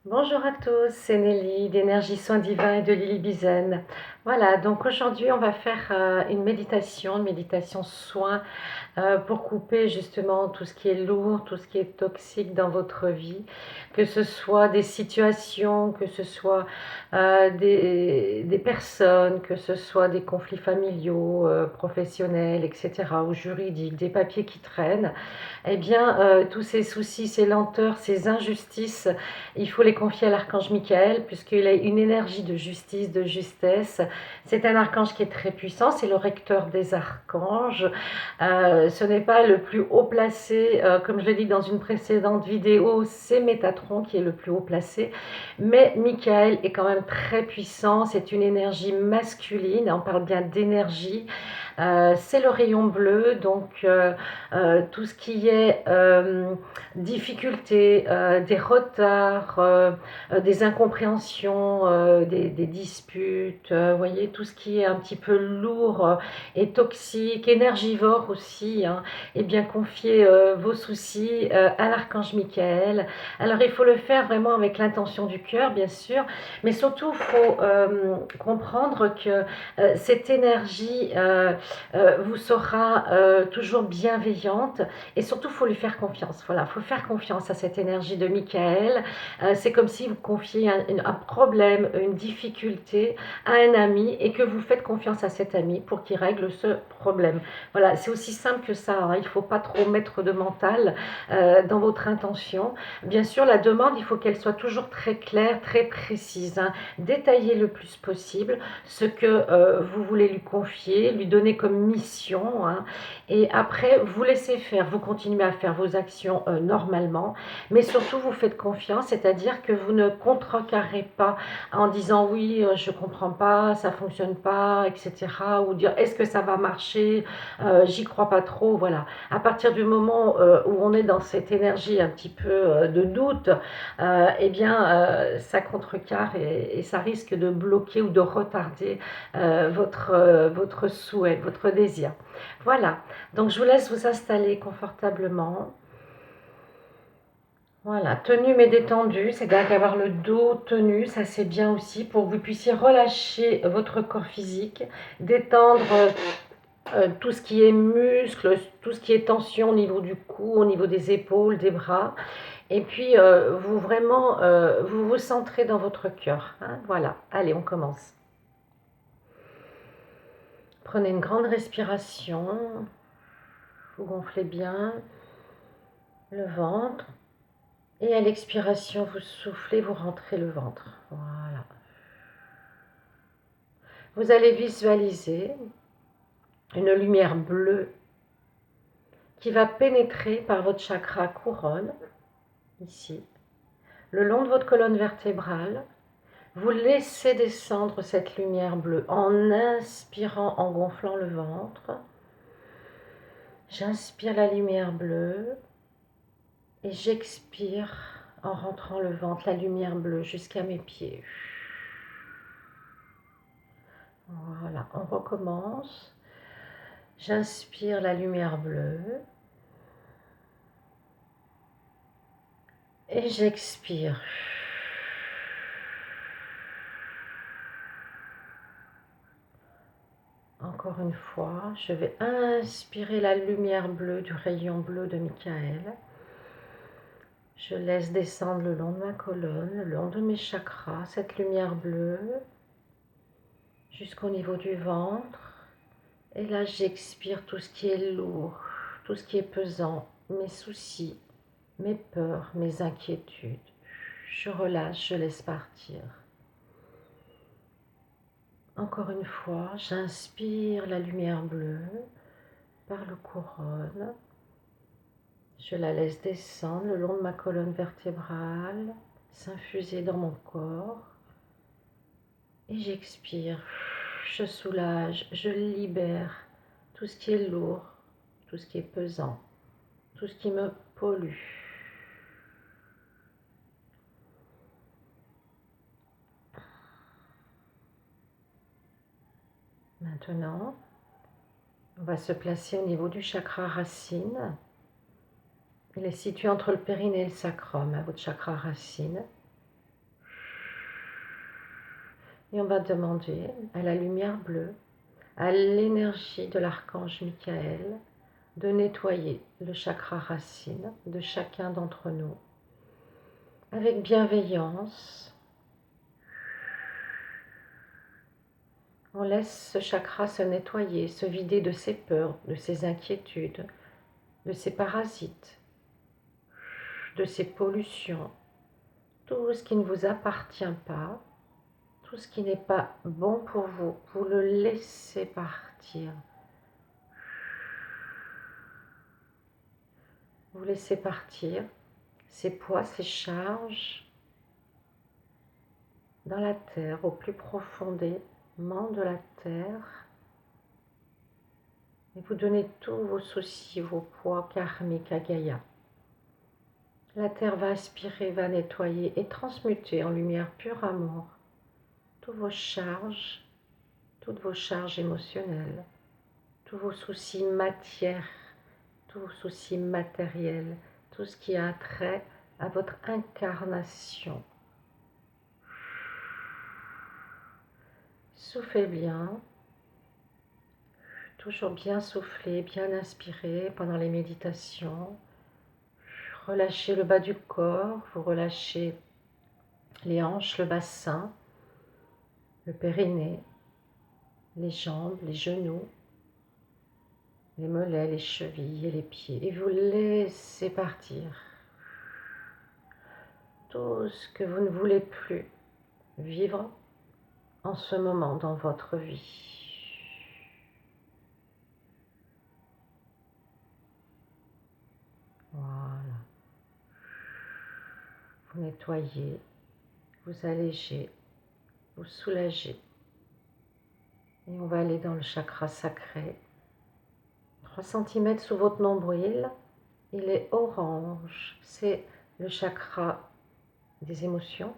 Bonjour à tous, c'est Nelly d'Énergie Soins Divins et de Lily Bizen. Voilà, donc aujourd'hui on va faire une méditation soin pour couper justement tout ce qui est lourd, tout ce qui est toxique dans votre vie, que ce soit des situations, que ce soit des personnes, que ce soit des conflits familiaux, professionnels, etc., ou juridiques, des papiers qui traînent. Eh bien, tous ces soucis, ces lenteurs, ces injustices, il faut les confier à l'archange Michael, puisqu'il a une énergie de justice, de justesse. C'est un archange qui est très puissant, c'est le recteur des archanges. Ce n'est pas le plus haut placé, comme je l'ai dit dans une précédente vidéo, c'est Métatron qui est le plus haut placé. Mais Michael est quand même très puissant, c'est une énergie masculine, on parle bien d'énergie. C'est le rayon bleu, donc tout ce qui est difficultés, des retards, des incompréhensions, des disputes, voyez, tout ce qui est un petit peu lourd et toxique, énergivore aussi, hein, et bien confier vos soucis à l'archange Michael. Alors il faut le faire vraiment avec l'intention du cœur, bien sûr, mais surtout il faut comprendre que cette énergie vous sera toujours bienveillante et surtout il faut lui faire confiance. Voilà, il faut faire confiance à cette énergie de Michael. C'est comme si vous confiez un problème, une difficulté à un ami et que vous faites confiance à cet ami pour qu'il règle ce problème. Voilà, c'est aussi simple que ça, hein. Il ne faut pas trop mettre de mental dans votre intention. Bien sûr, la demande, il faut qu'elle soit toujours très claire, très précise, hein. Détaillez le plus possible ce que vous voulez lui confier, lui donner comme mission, hein. Et après, vous laissez faire, vous continuez à faire vos actions normalement, mais surtout vous faites confiance, c'est-à-dire que vous ne contrecarrez pas en disant oui, je comprends pas, ça fonctionne pas, etc. Ou dire est-ce que ça va marcher, j'y crois pas trop, voilà. À partir du moment où on est dans cette énergie un petit peu de doute, eh bien, ça contrecarre et ça risque de bloquer ou de retarder votre souhait, votre désir. Voilà, donc je vous laisse vous installer confortablement. Voilà, tenu mais détendu, c'est-à-dire qu'avoir le dos tenu, ça c'est bien aussi pour que vous puissiez relâcher votre corps physique, détendre tout ce qui est muscles, tout ce qui est tension au niveau du cou, au niveau des épaules, des bras. Et puis, vous vraiment, vous vous centrez dans votre cœur, hein. Voilà, allez, on commence. Prenez une grande respiration, vous gonflez bien le ventre. Et à l'expiration, vous soufflez, vous rentrez le ventre. Voilà. Vous allez visualiser une lumière bleue qui va pénétrer par votre chakra couronne, ici, le long de votre colonne vertébrale. Vous laissez descendre cette lumière bleue en inspirant, en gonflant le ventre. J'inspire la lumière bleue et j'expire en rentrant le ventre, la lumière bleue jusqu'à mes pieds. Voilà, on recommence. J'inspire la lumière bleue et j'expire. Encore une fois, je vais inspirer la lumière bleue du rayon bleu de Michael. Je laisse descendre le long de ma colonne, le long de mes chakras, cette lumière bleue jusqu'au niveau du ventre. Et là, j'expire tout ce qui est lourd, tout ce qui est pesant, mes soucis, mes peurs, mes inquiétudes. Je relâche, je laisse partir. Encore une fois, j'inspire la lumière bleue par le couronne. Je la laisse descendre le long de ma colonne vertébrale, s'infuser dans mon corps. Et j'expire. Je soulage, je libère tout ce qui est lourd, tout ce qui est pesant, tout ce qui me pollue. Maintenant, on va se placer au niveau du chakra racine. Il est situé entre le périnée et le sacrum, votre chakra racine. Et on va demander à la lumière bleue, à l'énergie de l'archange Michael, de nettoyer le chakra racine de chacun d'entre nous avec bienveillance. On laisse ce chakra se nettoyer, se vider de ses peurs, de ses inquiétudes, de ses parasites, de ses pollutions, tout ce qui ne vous appartient pas, tout ce qui n'est pas bon pour vous, vous le laissez partir. Vous laissez partir ces poids, ces charges dans la terre, au plus profondément de la terre. Et vous donnez tous vos soucis, vos poids karmiques à Gaïa. La terre va aspirer, va nettoyer et transmuter en lumière pure amour toutes vos charges émotionnelles, tous vos soucis matières, tous vos soucis matériels, tout ce qui a trait à votre incarnation. Soufflez bien, toujours bien souffler, bien inspirer pendant les méditations. Relâchez le bas du corps, vous relâchez les hanches, le bassin, le périnée, les jambes, les genoux, les mollets, les chevilles et les pieds. Et vous laissez partir tout ce que vous ne voulez plus vivre en ce moment dans votre vie. Voilà. Vous nettoyez, vous allégez, vous soulagez. Et on va aller dans le chakra sacré. 3 cm sous votre nombril, il est orange. C'est le chakra des émotions,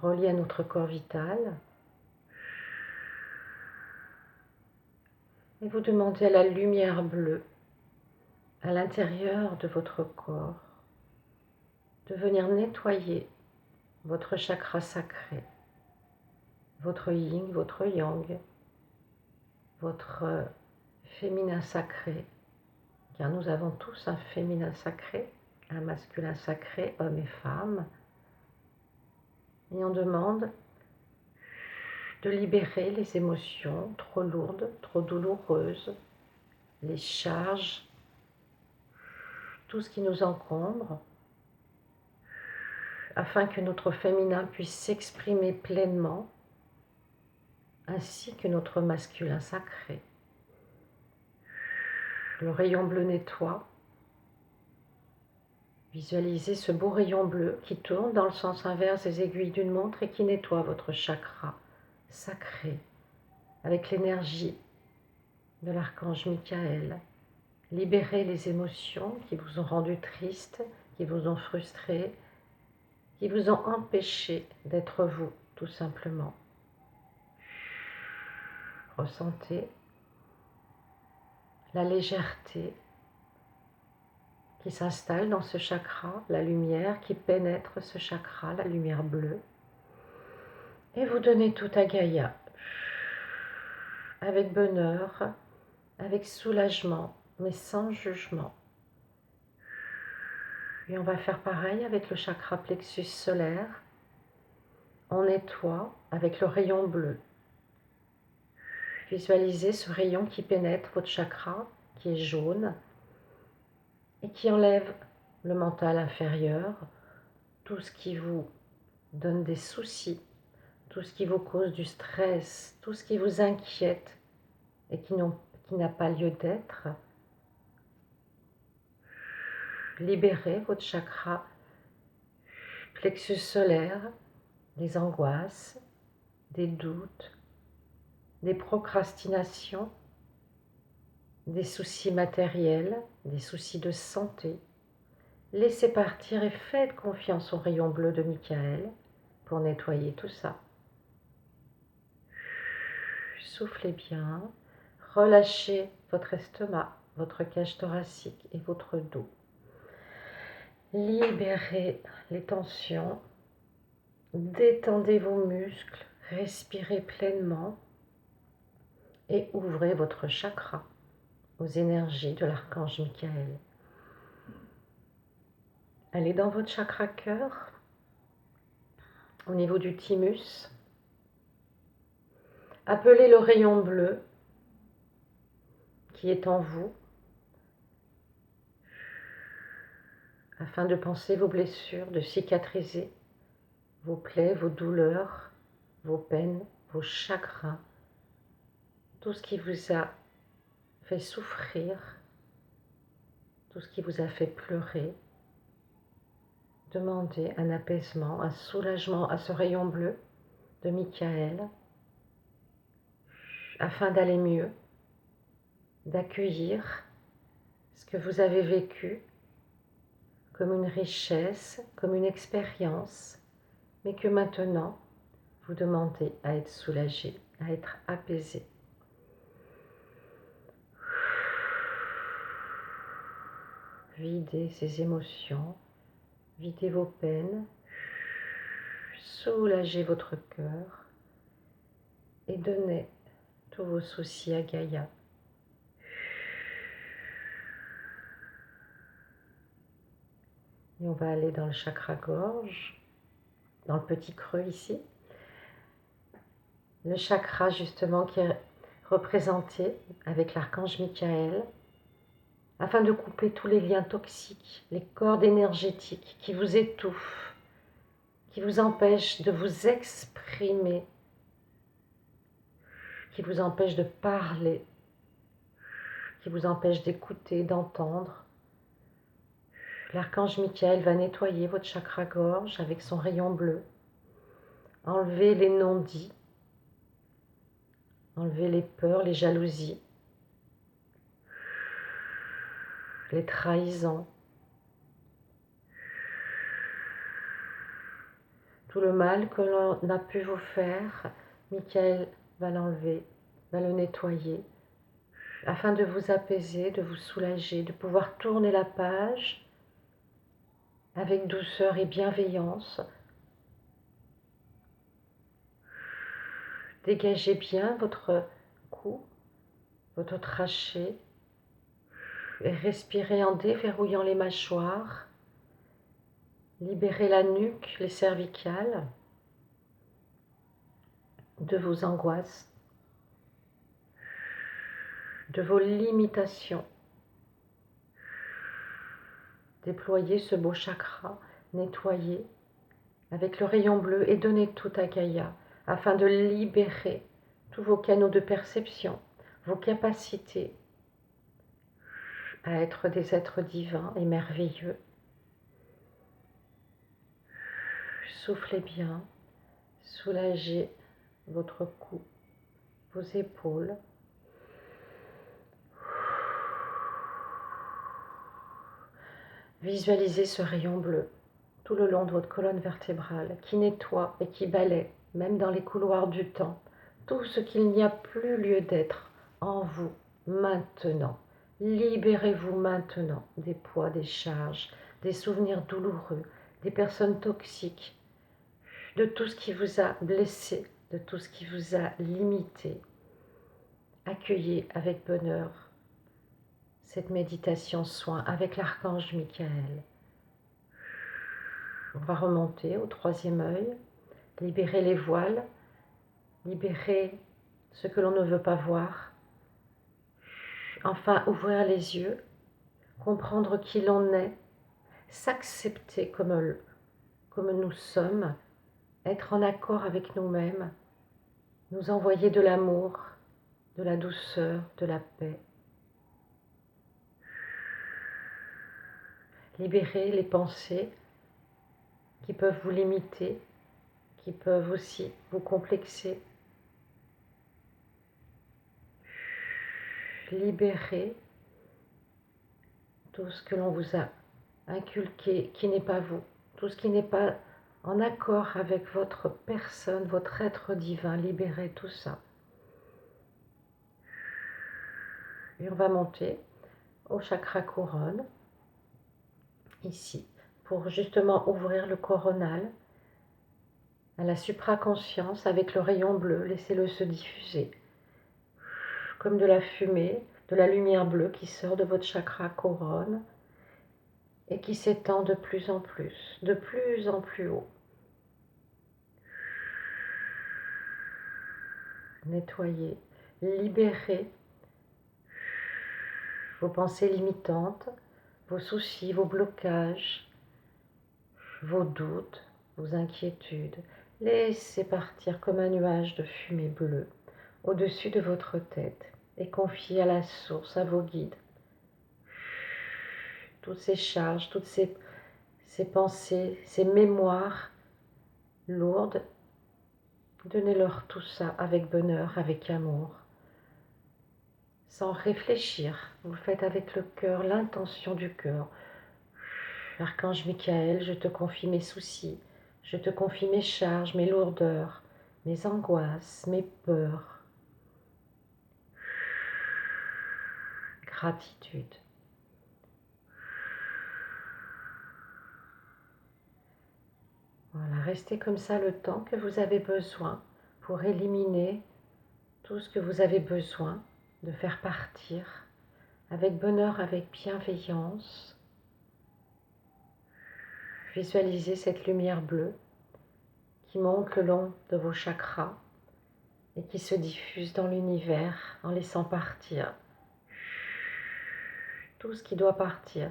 relié à notre corps vital. Et vous demandez à la lumière bleue, à l'intérieur de votre corps, de venir nettoyer votre chakra sacré, votre yin, votre yang, votre féminin sacré, car nous avons tous un féminin sacré, un masculin sacré, hommes et femmes. Et on demande de libérer les émotions trop lourdes, trop douloureuses, les charges, tout ce qui nous encombre, afin que notre féminin puisse s'exprimer pleinement, ainsi que notre masculin sacré. Le rayon bleu nettoie. Visualisez ce beau rayon bleu qui tourne dans le sens inverse des aiguilles d'une montre et qui nettoie votre chakra sacré avec l'énergie de l'archange Michael. Libérez les émotions qui vous ont rendu triste, qui vous ont frustré, qui vous ont empêché d'être vous, tout simplement. Ressentez la légèreté qui s'installe dans ce chakra, la lumière qui pénètre ce chakra, la lumière bleue. Et vous donnez tout à Gaïa, avec bonheur, avec soulagement, mais sans jugement. Et on va faire pareil avec le chakra plexus solaire. On nettoie avec le rayon bleu. Visualisez ce rayon qui pénètre votre chakra, qui est jaune, et qui enlève le mental inférieur, tout ce qui vous donne des soucis, tout ce qui vous cause du stress, tout ce qui vous inquiète et qui n'a pas lieu d'être. Libérez votre chakra plexus solaire des angoisses, des doutes, des procrastinations, des soucis matériels, des soucis de santé. Laissez partir et faites confiance au rayon bleu de Michael pour nettoyer tout ça. Soufflez bien, relâchez votre estomac, votre cage thoracique et votre dos. Libérez les tensions, Détendez vos muscles, respirez pleinement et ouvrez votre chakra aux énergies de l'archange Michael. Allez dans votre chakra cœur, au niveau du thymus. Appelez le rayon bleu qui est en vous, afin de panser vos blessures, de cicatriser vos plaies, vos douleurs, vos peines, vos chagrins, tout ce qui vous a fait souffrir, tout ce qui vous a fait pleurer. Demandez un apaisement, un soulagement à ce rayon bleu de Michael, afin d'aller mieux, d'accueillir ce que vous avez vécu comme une richesse, comme une expérience, mais que maintenant, vous demandez à être soulagé, à être apaisé. Videz ces émotions, videz vos peines, soulagez votre cœur et donnez tous vos soucis à Gaïa. Et on va aller dans le chakra gorge, dans le petit creux ici. Le chakra justement qui est représenté avec l'archange Michael, afin de couper tous les liens toxiques, les cordes énergétiques qui vous étouffent, qui vous empêchent de vous exprimer, qui vous empêchent de parler, qui vous empêchent d'écouter, d'entendre. L'archange Michael va nettoyer votre chakra gorge avec son rayon bleu, enlever les non-dits, enlever les peurs, les jalousies, les trahisons, tout le mal que l'on a pu vous faire. Michael va l'enlever, va le nettoyer, afin de vous apaiser, de vous soulager, de pouvoir tourner la page avec douceur et bienveillance. Dégagez bien votre cou, votre trachée, et respirez en déverrouillant les mâchoires. Libérez la nuque, les cervicales de vos angoisses, de vos limitations. Déployez ce beau chakra, nettoyez avec le rayon bleu et donnez tout à Gaïa afin de libérer tous vos canaux de perception, vos capacités à être des êtres divins et merveilleux. Soufflez bien, soulagez votre cou, vos épaules. Visualisez ce rayon bleu tout le long de votre colonne vertébrale qui nettoie et qui balaie, même dans les couloirs du temps, tout ce qu'il n'y a plus lieu d'être en vous maintenant. Libérez-vous maintenant des poids, des charges, des souvenirs douloureux, des personnes toxiques, de tout ce qui vous a blessé, de tout ce qui vous a limité. Accueillez avec bonheur cette méditation soin avec l'archange Michael. On va remonter au troisième œil, libérer les voiles, libérer ce que l'on ne veut pas voir. Enfin, ouvrir les yeux, comprendre qui l'on est, s'accepter comme nous sommes, être en accord avec nous-mêmes, nous envoyer de l'amour, de la douceur, de la paix. Libérer les pensées qui peuvent vous limiter, qui peuvent aussi vous complexer. Libérer tout ce que l'on vous a inculqué qui n'est pas vous, tout ce qui n'est pas en accord avec votre personne, votre être divin. Libérez tout ça. Et on va monter au chakra couronne, ici, pour justement ouvrir le coronal, à la supraconscience avec le rayon bleu. Laissez-le se diffuser comme de la fumée, de la lumière bleue qui sort de votre chakra couronne et qui s'étend de plus en plus haut. Nettoyez, libérez vos pensées limitantes, vos soucis, vos blocages, vos doutes, vos inquiétudes. Laissez partir comme un nuage de fumée bleue au-dessus de votre tête et confiez à la source, à vos guides, toutes ces charges, toutes ces pensées, ces mémoires lourdes. Donnez-leur tout ça avec bonheur, avec amour, sans réfléchir. Vous le faites avec le cœur, l'intention du cœur. Archange Michael, je te confie mes soucis, je te confie mes charges, mes lourdeurs, mes angoisses, mes peurs. Gratitude. Voilà, restez comme ça le temps que vous avez besoin pour éliminer tout ce que vous avez besoin de faire partir avec bonheur, avec bienveillance. Visualisez cette lumière bleue qui monte le long de vos chakras et qui se diffuse dans l'univers en laissant partir tout ce qui doit partir,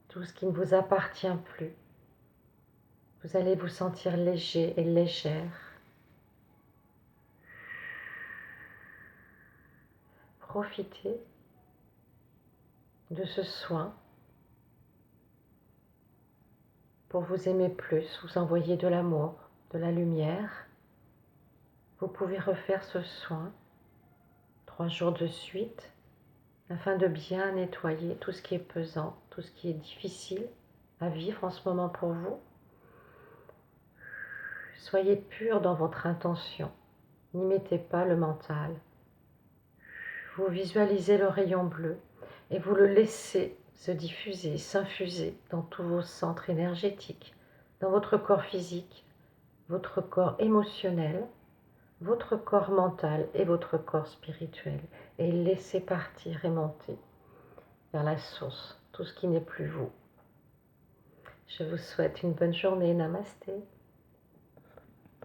tout ce qui ne vous appartient plus. Vous allez vous sentir léger et légère. Profitez de ce soin pour vous aimer plus, vous envoyer de l'amour, de la lumière. Vous pouvez refaire ce soin 3 jours de suite afin de bien nettoyer tout ce qui est pesant, tout ce qui est difficile à vivre en ce moment pour vous. Soyez pur dans votre intention, n'y mettez pas le mental. Vous visualisez le rayon bleu et vous le laissez se diffuser, s'infuser dans tous vos centres énergétiques, dans votre corps physique, votre corps émotionnel, votre corps mental et votre corps spirituel. Et laissez partir et monter vers la source, tout ce qui n'est plus vous. Je vous souhaite une bonne journée. Namasté.